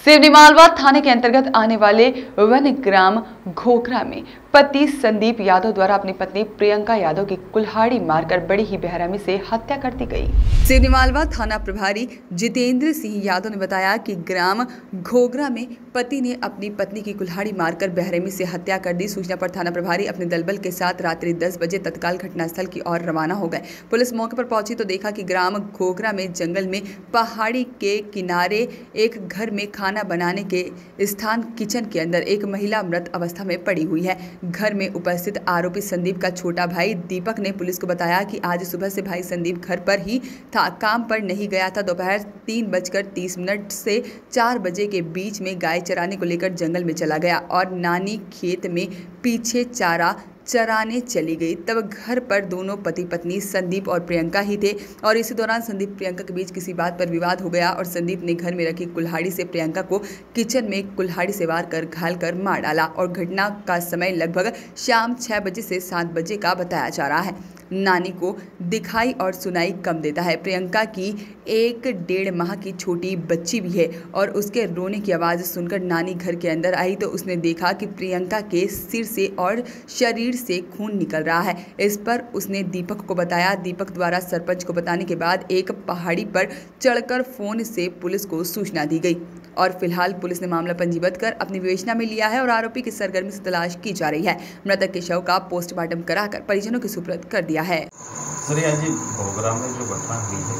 सिवनी मालवा थाने के अंतर्गत आने वाले वन ग्राम घोघरा में पति संदीप यादव द्वारा अपनी पत्नी प्रियंका यादव की कुल्हाड़ी मारकर बड़ी ही बेरहमी से हत्या कर दी गई। सिवनी मालवा थाना प्रभारी जितेंद्र सिंह यादव ने बताया कि ग्राम घोघरा में पति ने अपनी पत्नी की कुल्हाड़ी मारकर बेरहमी से हत्या कर दी। सूचना पर थाना प्रभारी अपने दलबल के साथ रात्रि 10 बजे तत्काल घटनास्थल की ओर रवाना हो गए। पुलिस मौके पर पहुंची तो देखा कि ग्राम घोघरा में जंगल में पहाड़ी के किनारे एक घर में खाना बनाने के स्थान किचन के अंदर एक महिला मृत अवस्था में पड़ी हुई है। घर में उपस्थित आरोपी संदीप का छोटा भाई दीपक ने पुलिस को बताया कि आज सुबह से भाई संदीप घर पर ही था, काम पर नहीं गया था। दोपहर 3:30 से 4 बजे के बीच में गाय चराने को लेकर जंगल में चला गया और नानी खेत में पीछे चारा चराने चली गई। तब घर पर दोनों पति पत्नी संदीप और प्रियंका ही थे और इसी दौरान संदीप प्रियंका के बीच किसी बात पर विवाद हो गया और संदीप ने घर में रखी कुल्हाड़ी से प्रियंका को किचन में कुल्हाड़ी से वार कर घायल कर मार डाला और घटना का समय लगभग शाम 6 बजे से 7 बजे का बताया जा रहा है। नानी को दिखाई और सुनाई कम देता है। प्रियंका की 1-1.5 माह की छोटी बच्ची भी है और उसके रोने की आवाज़ सुनकर नानी घर के अंदर आई तो उसने देखा कि प्रियंका के सिर से और शरीर से खून निकल रहा है। इस पर उसने दीपक को बताया। दीपक द्वारा सरपंच को बताने के बाद एक पहाड़ी पर चढ़कर फोन से पुलिस को सूचना दी गई और फिलहाल पुलिस ने मामला पंजीबद्ध कर अपनी विवेचना में लिया है और आरोपी की सरगर्मी से तलाश की जा रही है। मृतक के शव का पोस्टमार्टम कराकर परिजनों के सुपुर्द कर दिया है। सर, आज घोघरा में जो घटना हुई है,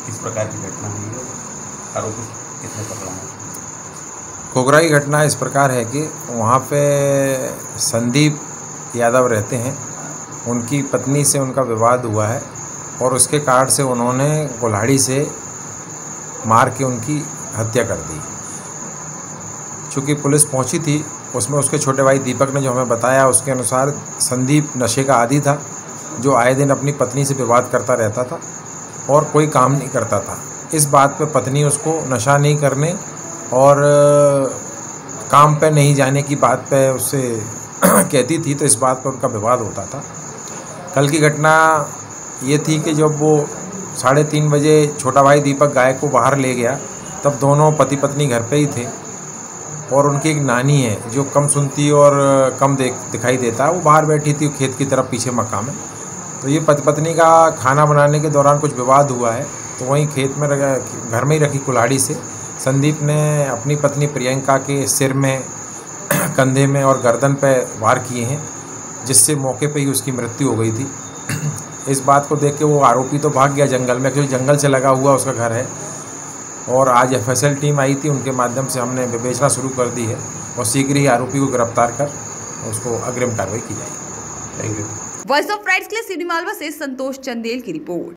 किस प्रकार की घटना हुई है, आरोपी कितने पकड़ा है? घोघरा की घटना इस प्रकार है कि वहाँ पे संदीप यादव रहते हैं, उनकी पत्नी से उनका विवाद हुआ है और उसके कारण से उन्होंने कुल्हाड़ी से मार के उनकी हत्या कर दी। चूँकि पुलिस पहुंची थी, उसमें उसके छोटे भाई दीपक ने जो हमें बताया उसके अनुसार संदीप नशे का आदी था, जो आए दिन अपनी पत्नी से विवाद करता रहता था और कोई काम नहीं करता था। इस बात पे पत्नी उसको नशा नहीं करने और काम पे नहीं जाने की बात पे उससे कहती थी, तो इस बात पर उनका विवाद होता था। कल की घटना ये थी कि जब वो 3:30 बजे छोटा भाई दीपक गाय को बाहर ले गया, तब दोनों पति पत्नी घर पे ही थे और उनकी एक नानी है जो कम सुनती और कम दिखाई देता है, वो बाहर बैठी थी खेत की तरफ, पीछे मक्का में। तो ये पति पत्नी का खाना बनाने के दौरान कुछ विवाद हुआ है, तो वहीं खेत में घर में ही रखी कुल्हाड़ी से संदीप ने अपनी पत्नी प्रियंका के सिर में, कंधे में और गर्दन पे वार किए हैं, जिससे मौके पे ही उसकी मृत्यु हो गई थी। इस बात को देख के वो आरोपी तो भाग गया जंगल में, क्योंकि जंगल से लगा हुआ उसका घर है। और आज FSL टीम आई थी, उनके माध्यम से हमने विवेचना शुरू कर दी है और शीघ्र ही आरोपी को गिरफ्तार कर उसको अग्रिम कार्रवाई की जाएगी। Thank you. Voice of rights के लिए सिवनी मालवा से संतोष चंदेल की रिपोर्ट।